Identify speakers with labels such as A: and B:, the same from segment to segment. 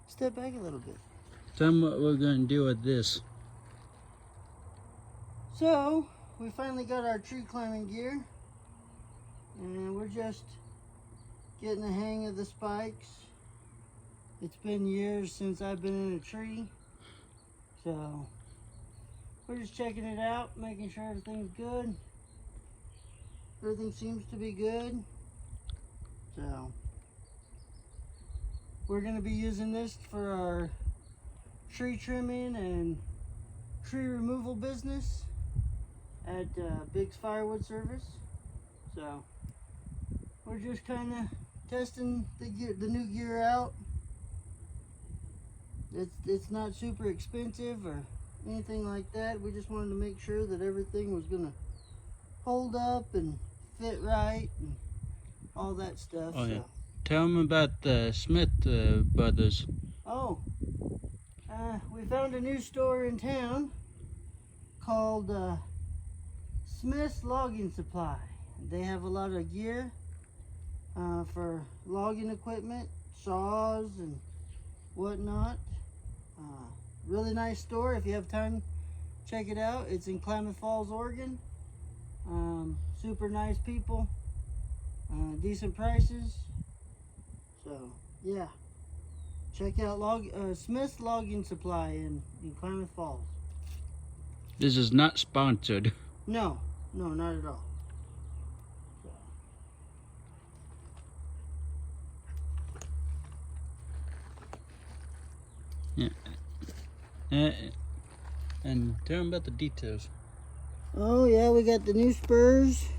A: Step back a little bit.
B: Tell them what we're going to do with this.
A: So, we finally got our tree climbing gear. And we're just getting the hang of the spikes. It's been years since I've been in a tree. So, we're just checking it out, making sure everything's good. Everything seems to be good. So, we're going to be using this for our tree trimming and tree removal business at Biggs Firewood Service. So, we're just kind of testing the new gear out. It's not super expensive or anything like that. We just wanted to make sure that everything was gonna hold up and fit right and all that stuff.
B: Oh,
A: so.
B: yeah. Tell them about the Smith brothers.
A: Oh, we found a new store in town called Smith's Logging Supply. They have a lot of gear for logging equipment, saws and whatnot. Really nice store. If you have time, check it out. It's in Klamath Falls, Oregon. Super nice people, decent prices. So yeah, check out Smith's Logging Supply in Klamath Falls.
B: This is not sponsored.
A: No, not at all.
B: Yeah. And tell them about the details.
A: Oh yeah, we got the new spurs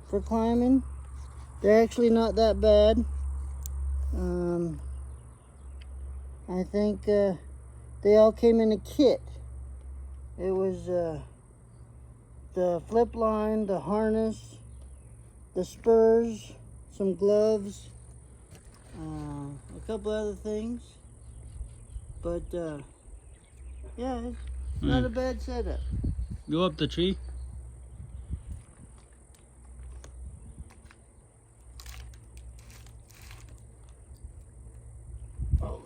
A: for climbing. They're actually not that bad. I think they all came in a kit. It was the flip line, the harness, the spurs, some gloves, a couple other things. But yeah, it's not a bad setup.
B: Go up the tree.
A: Oh,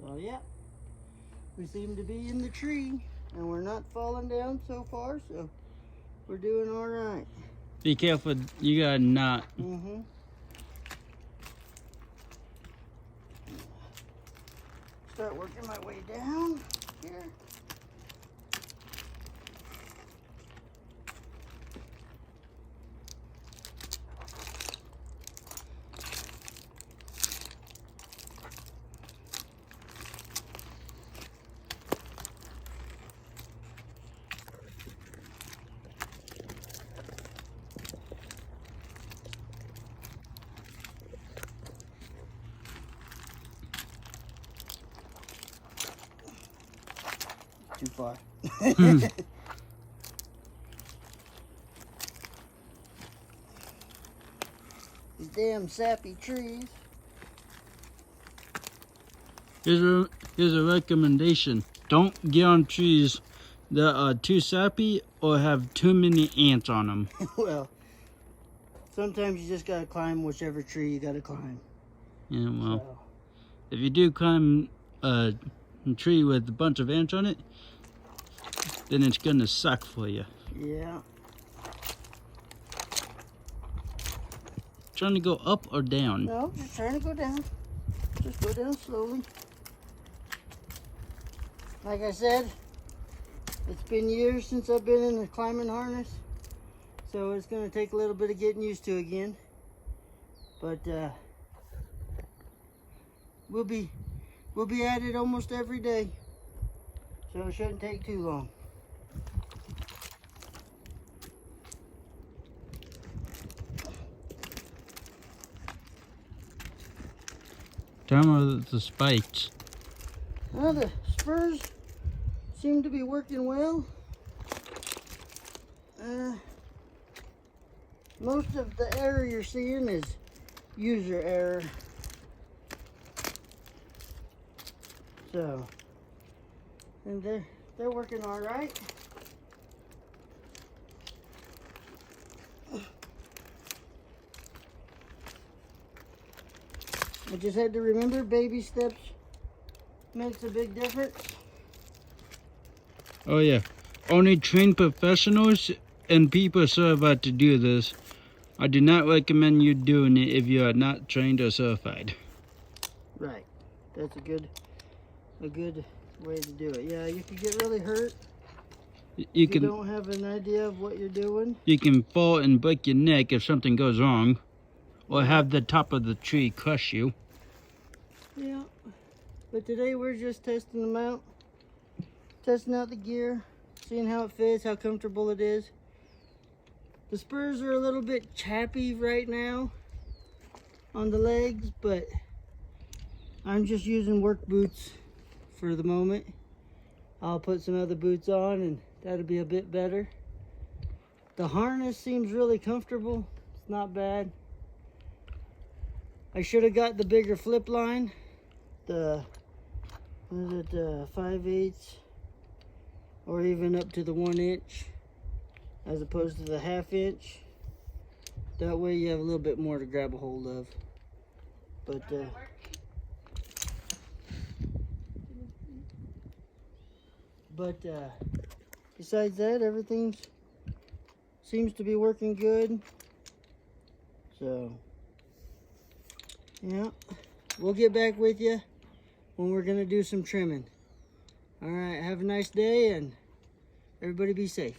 A: so yeah, we seem to be in the tree and we're not falling down so far, so we're doing all right.
B: Be careful, you got a knot.
A: Start working my way down here. Too far. These damn sappy trees.
B: Here's a recommendation. Don't get on trees that are too sappy or have too many ants on them.
A: Well, sometimes you just gotta climb whichever tree you gotta climb.
B: Yeah, well,
A: So.
B: if you do climb a tree with a bunch of ants on it, then it's gonna suck for you.
A: Yeah.
B: Trying to go up or down?
A: No, just trying to go down. Just go down slowly. Like I said, it's been years since I've been in a climbing harness, so it's gonna take a little bit of getting used to again. But we'll be at it almost every day, so it shouldn't take too long.
B: Tell me the spikes.
A: Well, the spurs seem to be working well. most of the error you're seeing is user error. So, and they're working all right. I just had to remember baby steps makes a big difference.
B: Oh yeah, only trained professionals and people certified to do this. I do not recommend you doing it if you are not trained or certified.
A: Right, that's a good way to do it. Yeah, you could get really hurt
B: You
A: if you
B: can
A: don't have an idea of what you're doing.
B: you can fall and break your neck if something goes wrong, or
A: Yeah.
B: have the top of the tree crush you.
A: Yeah, but today we're just testing them out, testing out the gear, seeing how it fits, how comfortable it is. The spurs are a little bit chappy right now on the legs, but I'm just using work boots for the moment. I'll put some other boots on and that'll be a bit better. The harness seems really comfortable. It's not bad. I should have got the bigger flip line. The 5/8 or even up to the 1 inch as opposed to the 1/2 inch. That way you have a little bit more to grab a hold of. But besides that, everything seems to be working good. So yeah, we'll get back with you when we're gonna do some trimming. All right, have a nice day and everybody be safe.